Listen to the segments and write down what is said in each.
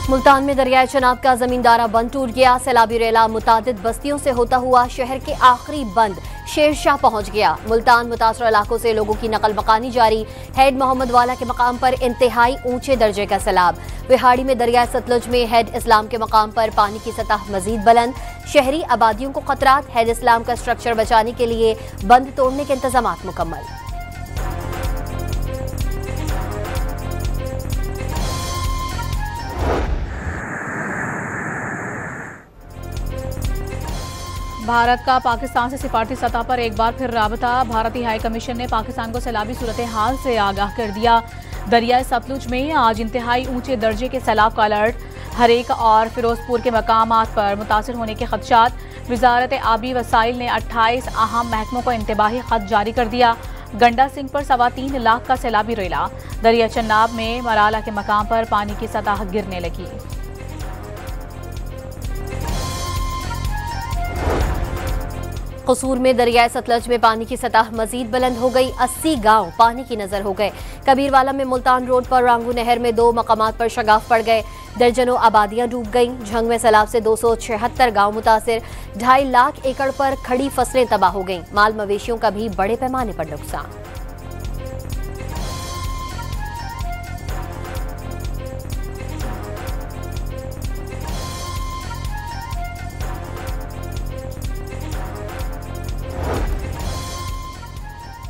मुल्तान में दरियाए चनाब का जमींदारा बंद टूट गया। सैलाबी रेला मुतादिद बस्तियों से होता हुआ शहर के आखिरी बंद शेरशाह पहुंच गया। मुल्तान मुतासर इलाकों से लोगों की नकल मकानी जारी। हेड मोहम्मद वाला के मकाम पर इंतहाई ऊंचे दर्जे का सैलाब। विहाड़ी में दरियाए सतलुज में हेड इस्लाम के मकाम पर पानी की सतह मजीद बुलंद। शहरी आबादियों को खतरात। हेड इस्लाम का स्ट्रक्चर बचाने के लिए बंद तोड़ने के इंतजाम मुकम्मल। भारत का पाकिस्तान से सिफारती सतह पर एक बार फिर राबता। भारतीय हाई कमीशन ने पाकिस्तान को सैलाबी सूरत हाल से आगाह कर दिया। दरियाए सतलुज में आज इंतहाई ऊंचे दर्जे के सैलाब का अलर्ट। हरेक और फिरोजपुर के मकामात पर मुतासर होने के खदशात। वजारत आबी वसाइल ने 28 अहम महकमों को इंतबाही खत जारी कर दिया। गंडा सिंह पर 3.25 लाख का सैलाबी रेला। दरिया चन्नाब में मराला के मकाम पर पानी की सतह गिरने लगी। कसूर में दरियाए सतलज में पानी की सतह मजीद बुलंद हो गई। 80 गांव पानी की नजर हो गए। कबीरवाला में मुल्तान रोड पर रांगू नहर में 2 मकामात पर शगाफ पड़ गए। दर्जनों आबादियां डूब गईं। झंग में सैलाब से 276 गांव मुतासिर। 2.5 लाख एकड़ पर खड़ी फसलें तबाह हो गईं। माल मवेशियों का भी बड़े पैमाने पर नुकसान।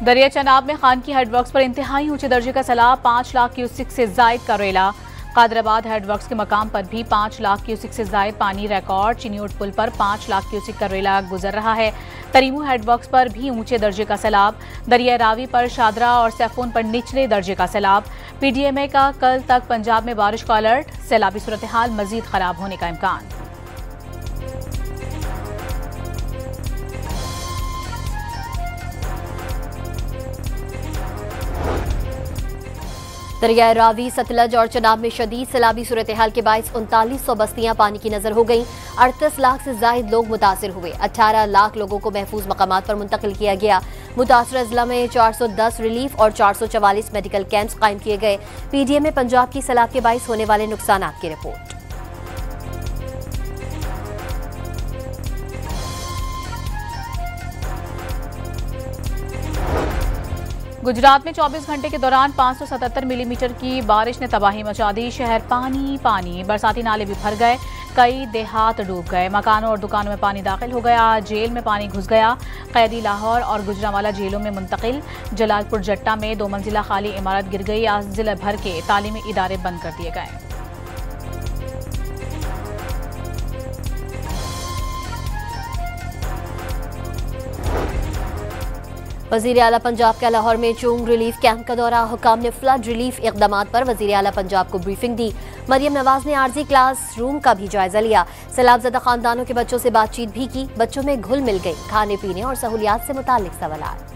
दरिया चनाब में खान की हेडवर्क्स पर इंतहाई ऊंचे दर्जे का सैलाब। 5 लाख क्यूसिक से जायद का रेला। कादराबाद हेडवर्क्स के मकाम पर भी 5 लाख क्यूसिक से जायद पानी रिकॉर्ड। चिन्यूट पुल पर 5 लाख क्यूसिक का रेला गुजर रहा है। तरीमू हेडवर्क्स पर भी ऊंचे दर्जे का सैलाब। दरिया रावी पर शादरा और सैफून पर निचले दर्जे का सैलाब। पीडीएमए का कल तक पंजाब में बारिश का अलर्ट। सैलाबी सूरत हाल मजीद खराब होने का इम्कान। दरियाए रावी सतलज और चनाब में शदीद सैलाबी सूरत हाल के बायस 3900 बस्तियां पानी की नजर हो गईं। 38 लाख से जायद लोग मुतासिर हुए। 18 लाख लोगों को महफूज मकामात पर मुंतकिल किया गया। मुतासर अजला में 410 रिलीफ और 444 मेडिकल कैंप्स कायम किए गए। पीडीएमए पंजाब की सैलाब के बायस होने वाले नुकसान की रिपोर्ट। गुजरात में 24 घंटे के दौरान 577 मिलीमीटर की बारिश ने तबाही मचा दी। शहर पानी पानी। बरसाती नाले भी भर गए। कई देहात डूब गए। मकानों और दुकानों में पानी दाखिल हो गया। जेल में पानी घुस गया। कैदी लाहौर और गुजरांवाला जेलों में मुंतकिल। जलालपुर जट्टा में 2 मंजिला खाली इमारत गिर गई। आज जिला भर के तालीमी इदारे बंद कर दिए गए। वजीर आला पंजाब का लाहौर में चूंग रिलीफ कैंप का दौरा। हुकाम ने फ्लड रिलीफ इक़दामात पर वजीर आला पंजाब को ब्रीफिंग दी। मरियम नवाज ने आर्जी क्लास रूम का भी जायजा लिया। सैलाबज़दा खानदानों के बच्चों से बातचीत भी की। बच्चों में घुल मिल गई। खाने पीने और सहूलियात से मुताल्लिक सवालात।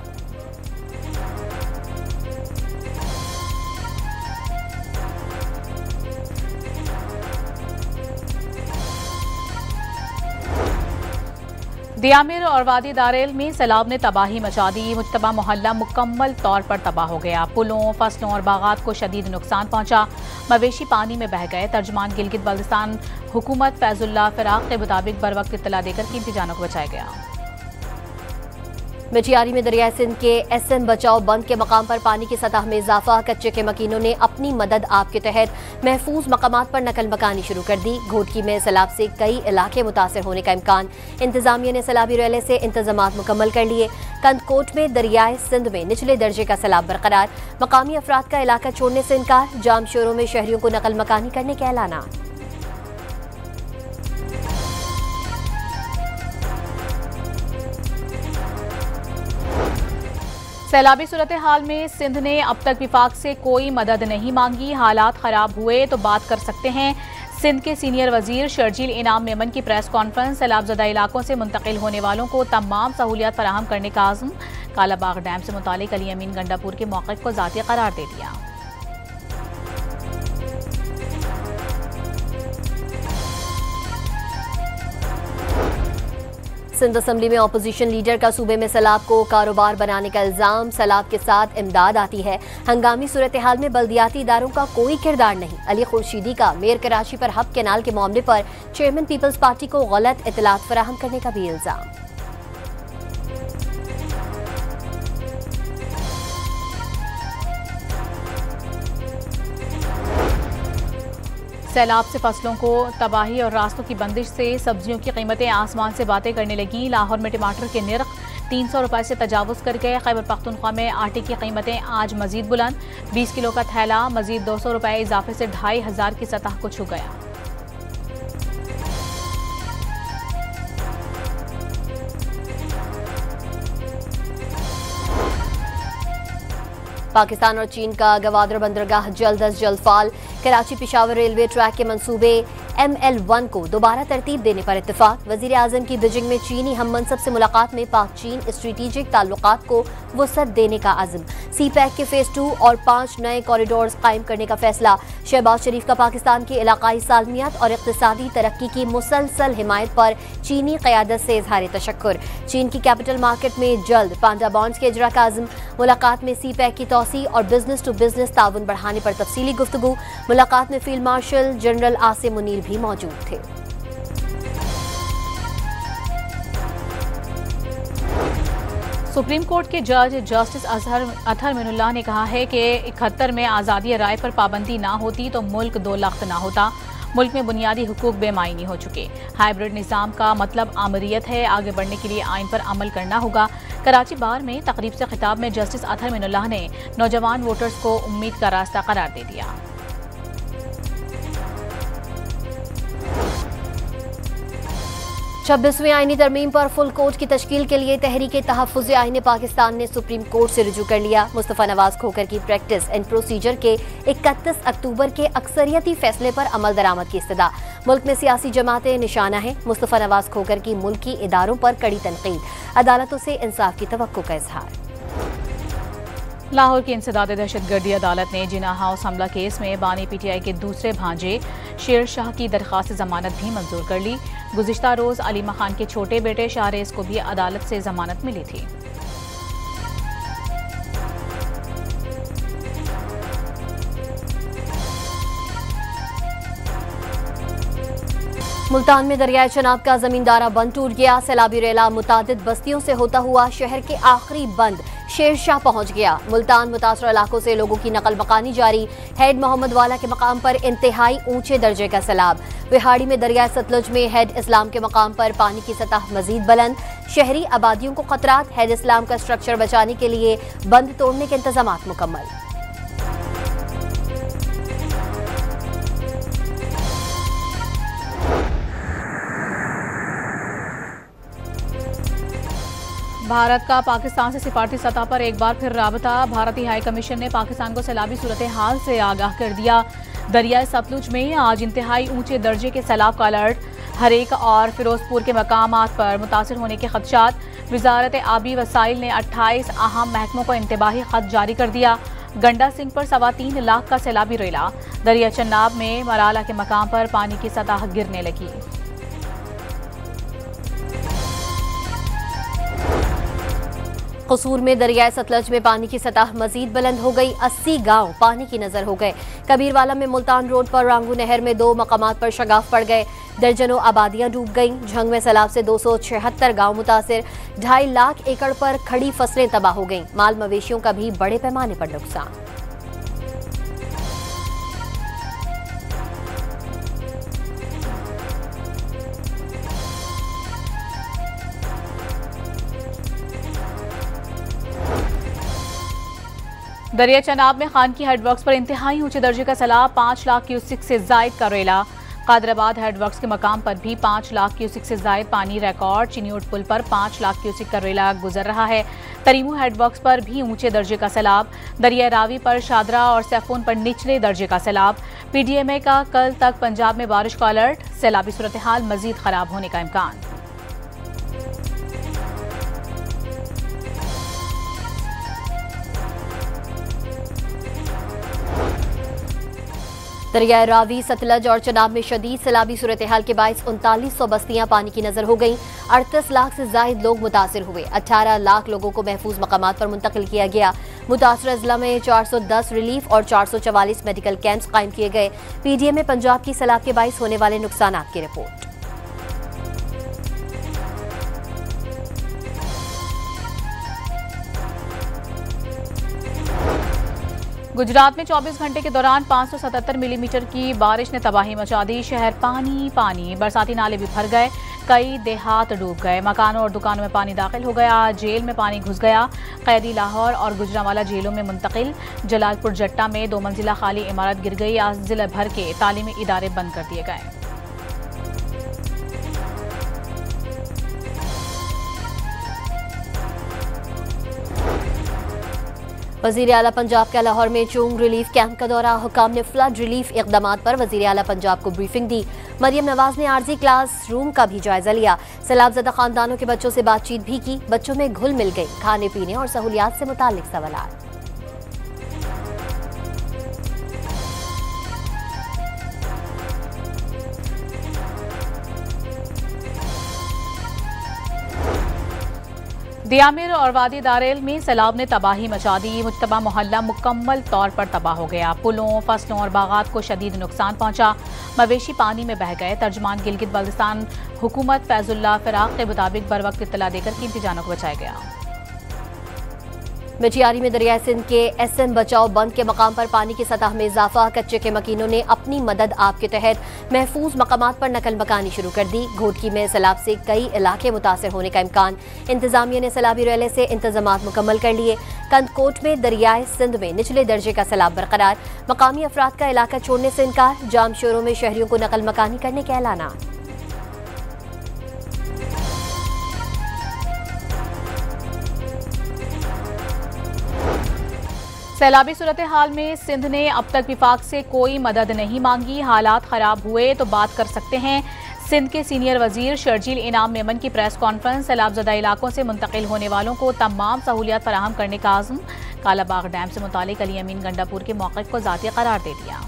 दियामिर और वादी दारेल में सैलाब ने तबाही मचा दी। मुजतबा मोहल्ला मुकम्मल तौर पर तबाह हो गया। पुलों, फसलों और बागात को शदीद नुकसान पहुंचा। मवेशी पानी में बह गए। तर्जुमान गिलगित बल्तिस्तान हुकूमत फैजुल्लाह फिराक के मुताबिक बर वक्त इत्तला देकर कीमती जानों को बचाया गया। मिठियारी में दरियाए सिंध के एसएम बचाओ बंद के मकाम पर पानी की सतह में इजाफा। कच्चे के मकीनों ने अपनी मदद आप के तहत महफूज मकामात पर नकल मकानी शुरू कर दी। घोटकी में सैलाब से कई इलाके मुतासर होने का इम्कान। इंतजामिया ने सैलाबी रेले से इंतजामात मुकम्मल कर लिए। कंदकोट में दरियाए सिंध में निचले दर्जे का सैलाब बरकरार। मकामी अफराद का इलाका छोड़ने से इनकार। जाम शोरों में शहरियों को नकल मकानी करने के ऐलान। सैलाबी सूरत हाल में सिंध ने अब तक विफाक से कोई मदद नहीं मांगी। हालात खराब हुए तो बात कर सकते हैं। सिंध के सीनियर वजीर शर्जील इनाम मेमन की प्रेस कॉन्फ्रेंस। सैलाबज़दा इलाकों से मुंतकिल होने वालों को तमाम सहूलियात फराहम करने का आज़म। कालाबाग डैम से मुतालिक अली अमीन गंडापुर के मौक़िफ़ को ज़ाती करार दे दिया। सिंध असेंबली में ऑपोजिशन लीडर का सूबे में सैलाब को कारोबार बनाने का इल्जाम। सैलाब के साथ इमदाद आती है। हंगामी सूरत हाल में बल्दियाती इदारों का कोई किरदार नहीं। अली खुर्शीदी का मेयर कराची पर हब कैनाल के मामले पर चेयरमैन पीपल्स पार्टी को गलत इतलात फराहम करने का भी इल्जाम। सैलाब से फसलों को तबाही और रास्तों की बंदिश से सब्जियों की कीमतें आसमान से बातें करने लगी। लाहौर में टमाटर के निर्ख 300 रुपए से तजावुज़ कर गए। खैबर पख्तूनख्वा में आटे की कीमतें आज मजीद बुलंद। 20 किलो का थैला मजीद 200 रुपए इजाफे से 2500 की सतह को छू गया। पाकिस्तान और चीन का गवादर बंदरगाह जल्द अज जल्द फाल। कराची पिशावर रेलवे ट्रैक के मंसूबे ML1 को दोबारा तरतीब देने पर इत्तेफाक। वजीर आजम की बीजिंग में चीनी हम मनसब से मुलाकात में पाक चीन स्ट्रेटेजिक ताल्लुकात को वसअत देने का अज़्म। CPEC के फेज 2 और 5 नए कॉरिडोर्स कायम करने का फैसला। शहबाज शरीफ का पाकिस्तान की इलाकाई सालमियत और इक़्तिसादी तरक्की की मुसलसल हिमायत पर चीनी क़यादत से इजहार तशक्कुर। चीन की कैपिटल मार्केट में जल्द पांडा बॉन्ड्स के इजरा का अज़्म। मुलाकात में CPEC की तौसी और बिजनेस टू बिजनेस ताउन बढ़ाने पर तफसीली गुफ्तगू। मुलाकात में field marshal general Asim Munir भी मौजूद थे। सुप्रीम कोर्ट के जज जस्टिस अतहर मिनुल्लाह ने कहा है कि 71 में आज़ादी राय पर पाबंदी ना होती तो मुल्क दो लख्त ना होता। मुल्क में बुनियादी हुकूक बेमायनी हो चुके। हाइब्रिड निज़ाम का मतलब आमरीत है। आगे बढ़ने के लिए आइन पर अमल करना होगा। कराची बार में तकरीब से खिताब में जस्टिस अतहर मिनुल्लाह ने नौजवान वोटर्स को उम्मीद का रास्ता करार दे दिया। 26वीं आईनी तरमीम पर फुल कोर्ट की तश्कील के लिए तहरीक तहफ़्फ़ुज़ आईन पाकिस्तान ने सुप्रीम कोर्ट से रुजू कर लिया। मुस्तफ़ा नवाज खोखर की प्रैक्टिस एंड प्रोसीजर के 31 अक्टूबर के अक्सरियती फैसले पर अमल दरामद की इस्तदा। मुल्क में सियासी जमातें निशाना हैं। मुस्तफ़ा नवाज खोखर की मुल्की इदारों पर कड़ी तनकीद। अदालतों से इंसाफ की तवक्को का इजहार। लाहौर की इंसदाद दहशतगर्दी अदालत ने जिना हाउस हमला केस में बानी PTI के दूसरे भांजे शेर शाह की दरख्वास्त जमानत भी मंजूर कर ली। गुज़िश्ता रोज अलीमा खान के छोटे बेटे शाहरेज को भी अदालत से जमानत मिली थी। मुल्तान में दरियाए चनाब का जमींदारा बंद टूट गया। सैलाबी रेला मुतादिद बस्तियों से होता हुआ शहर के आखिरी बंद शेरशाह पहुंच गया। मुल्तान मुतासर इलाकों से लोगों की नकल मकानी जारी। हेड मोहम्मद वाला के मकाम पर इंतहाई ऊंचे दर्जे का सैलाब। बिहाड़ी में दरियाए सतलुज में हेड इस्लाम के मकाम पर पानी की सतह मजीद बुलंद। शहरी आबादियों को खतरात। हेड इस्लाम का स्ट्रक्चर बचाने के लिए बंद तोड़ने के इंतजाम मुकम्मल। भारत का पाकिस्तान से सिफारती सतह पर एक बार फिर राबता। भारतीय हाई कमीशन ने पाकिस्तान को सैलाबी सूरत हाल से आगाह कर दिया। दरियाए सतलुज में आज इंतहाई ऊंचे दर्जे के सैलाब का अलर्ट। हरेक और फिरोजपुर के मकामात पर मुतासिर होने के खदशात। वजारत आबी वसाइल ने 28 अहम महकमों को इंतबाही खत जारी कर दिया। गंडा सिंह पर 3.25 लाख का सैलाबी रेला। दरिया चन्नाब में मराला के मकाम पर पानी की सतह गिरने लगी। कसूर में दरियाए सतलज में पानी की सतह मजीद बुलंद हो गई। 80 गांव पानी की नजर हो गए। कबीरवाला में मुल्तान रोड पर रांगू नहर में 2 मकामात पर शगाफ पड़ गए। दर्जनों आबादियां डूब गईं। झंग में सैलाब से 276 गांव मुतासिर। 2.5 लाख एकड़ पर खड़ी फसलें तबाह हो गईं। माल मवेशियों का भी बड़े पैमाने पर नुकसान। दरिया चनाब में खान की हेडवर्क्स पर इंतहाई ऊंचे दर्जे का सैलाब। 5 लाख क्यूसिक से जायद का रेला। कादराबाद हेडवर्क्स के मकाम पर भी 5 लाख क्यूसिक से जायद पानी रिकॉर्ड। चिन्यूट पुल पर 5 लाख क्यूसिक का रेला गुजर रहा है। तरीमू हेडवर्क्स पर भी ऊंचे दर्जे का सैलाब। दरिया रावी पर शादरा और सैफून पर निचले दर्जे का सैलाब। PDMA का कल तक पंजाब में बारिश का अलर्ट। सैलाबी सूरत हाल मजीद खराब होने का इम्कान। दरियाए रावी, सतलज और चनाब में शदीद सैलाबी सूरत हाल के बायस 3900 बस्तियां पानी की नजर हो गईं। 38 लाख से जायद लोग मुतासिर हुए। 18 लाख लोगों को महफूज मकामात पर मुंतकिल किया गया। मुतासरा जिला में 410 रिलीफ और 444 मेडिकल कैंप्स कायम किए गए। पीडीए में पंजाब की सैलाब के बायस होने वाले नुकसान की रिपोर्ट। गुजरात में 24 घंटे के दौरान 577 मिलीमीटर की बारिश ने तबाही मचा दी। शहर पानी पानी, बरसाती नाले भी भर गए, कई देहात डूब गए, मकानों और दुकानों में पानी दाखिल हो गया, जेल में पानी घुस गया। कैदी लाहौर और गुजरांवाला जेलों में मुंतकिल। जलालपुर जट्टा में 2 मंजिला खाली इमारत गिर गई। आज जिले भर के तालीमी इदारे बंद कर दिए गए। वजीर आला पंजाब का लाहौर में चोंग रिलीफ कैंप का दौरा। हुकाम ने फ्लड रिलीफ इकदाम पर वजीर आला पंजाब को ब्रीफिंग दी। मरियम नवाज ने आरजी क्लास रूम का भी जायजा लिया। सैलाबज़दा खानदानों के बच्चों से बातचीत भी की। बच्चों में घुल मिल गई। खाने पीने और सहूलियात से मुताल्लिक सवालात। दियामिर और वादी दारेल में सैलाब ने तबाही मचा दी। मुज्तबा मोहल्ला मुकम्मल तौर पर तबाह हो गया। पुलों, फसलों और बागात को शदीद नुकसान पहुंचा। मवेशी पानी में बह गए। तर्जुमान गिलगित बल्तिस्तान हुकूमत फैजुल्लाह फिराक के मुताबिक बर वक्त इत्तला देकर कीमती जानों को बचाया गया। मिठियारी में दरियाए सिंध के एसएम बचाओ बंद के मकाम पर पानी की सतह में इजाफा। कच्चे के मकीनों ने अपनी मदद आप के तहत महफूज मकामात पर नकल मकानी शुरू कर दी। घोटकी में सैलाब से कई इलाके मुतासर होने का इम्कान। इंतजामिया ने सैलाबी रैले से इंतजामात मुकम्मल कर लिए। कंदकोट में दरियाए सिंध में निचले दर्जे का सैलाब बरकरार। मकामी अफराद का इलाका छोड़ने से इनकार। जाम शोरों में शहरियों को नकल मकानी करने के ऐलान। सैलाबी सूरत हाल में सिंध ने अब तक विफाक से कोई मदद नहीं मांगी। हालात खराब हुए तो बात कर सकते हैं। सिंध के सीनियर वजीर शर्जील इनाम मेमन की प्रेस कॉन्फ्रेंस। सैलाबज़दा इलाकों से मुंतकिल होने वालों को तमाम सहूलियात फराहम करने का आज़म। कालाबाग डैम से मुतालिक अली अमीन गंडापुर के मौक़िफ़ को ज़ाती करार दे दिया।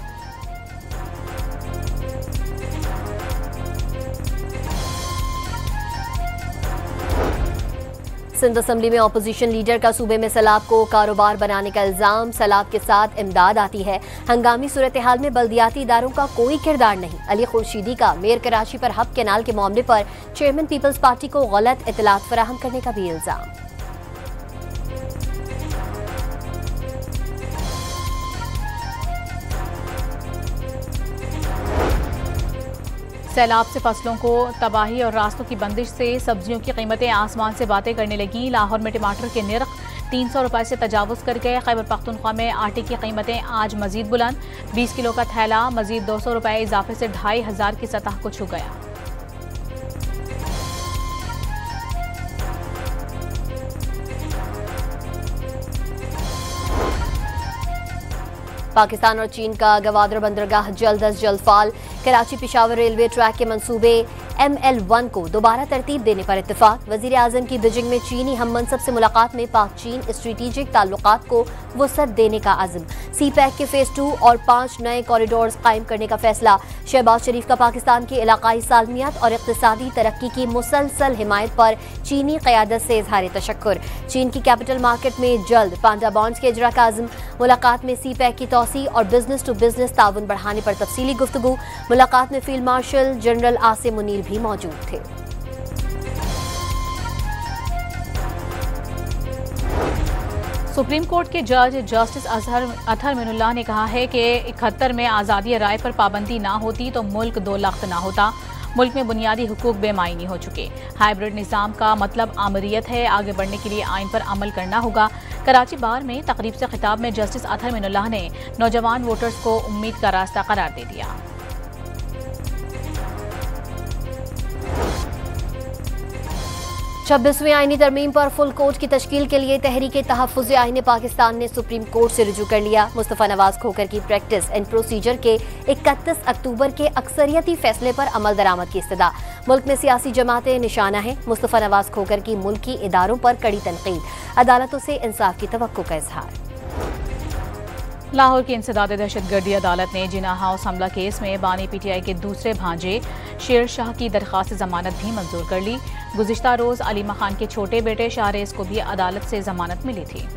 सिंध असम्बली में अपोजिशन लीडर का सूबे में सैलाब को कारोबार बनाने का इल्जाम। सैलाब के साथ इमदाद आती है। हंगामी सूरत हाल में बल्दियाती इदारों का कोई किरदार नहीं। अली खुर्शीदी का मेयर कराची पर हब कैनाल के मामले पर चेयरमैन पीपल्स पार्टी को गलत इतलात फराहम करने का भी इल्जाम। सैलाब से फसलों को तबाही और रास्तों की बंदिश से सब्जियों की कीमतें आसमान से बातें करने लगी। लाहौर में टमाटर के निर्ख 300 रुपए से तजावुज कर गए। खैबर पख्तूनख्वा में आटे की कीमतें आज मजीद बुलंद। 20 किलो का थैला मजीद 200 रुपए इजाफे से 2500 की सतह को छू गया। पाकिस्तान और चीन का गवादर बंदरगाह जल्द अज जल्द फाल। कराची पिशावर रेलवे ट्रैक के मंसूबे ML1 को दोबारा तरतीब देने पर इत्तेफाक। वजीर आजम की बीजिंग में चीनी हम मनसब से मुलाकात में पाक चीन स्ट्रेटेजिक ताल्लुकात को वसअत देने का आज़म। CPEC के फेज 2 और 5 नए कॉरिडोर्स कायम करने का फैसला। शहबाज शरीफ का पाकिस्तान की इलाकाई सालमियत और इक़्तिसादी तरक्की की मुसलसल हिमायत पर चीनी क़यादत से इजहार तशक्कुर। चीन की कैपिटल मार्केट में जल्द पांडा बॉन्ड्स के इजरा का आज़म। मुलाकात में CPEC की तौसी और बिजनेस टू बिजनेस ताउन बढ़ाने पर तफसीली गुफ्तगू। मुलाकात में field marshal general Asim Munir भी मौजूद थे। सुप्रीम कोर्ट के जज जस्टिस अतहर मिनुल्लाह ने कहा है कि 71 में आज़ादी राय पर पाबंदी ना होती तो मुल्क 2 लख्त ना होता। मुल्क में बुनियादी हुकूक बेमायनी हो चुके। हाइब्रिड निज़ाम का मतलब आमरीत है। आगे बढ़ने के लिए आइन पर अमल करना होगा। कराची बार में तकरीब से खिताब में जस्टिस अतहर मिनुल्लाह ने नौजवान वोटर्स को उम्मीद का रास्ता करार दे दिया। 26वीं आईनी तरमीम पर फुल कोर्ट की तश्कील के लिए तहरीक तहफ़्फ़ुज़ आईन पाकिस्तान ने सुप्रीम कोर्ट से रुजू कर लिया। मुस्तफ़ा नवाज खोखर की प्रैक्टिस एंड प्रोसीजर के 31 अक्टूबर के अक्सरियती फैसले पर अमल दरामद की इस्तदा। मुल्क में सियासी जमातें निशाना है। मुस्तफ़ा नवाज खोखर की मुल्की इदारों पर कड़ी तनकीद। अदालतों से इंसाफ की तवक्को का इजहार। लाहौर की इंसदाद दहशतगर्दी अदालत ने जिना हाउस हमला केस में बानी पीटीआई के दूसरे भांजे शेर शाह की दरख्वास्त जमानत भी मंजूर कर ली। गुज़िश्ता रोज अलीमा खान के छोटे बेटे शाहरेज को भी अदालत से जमानत मिली थी।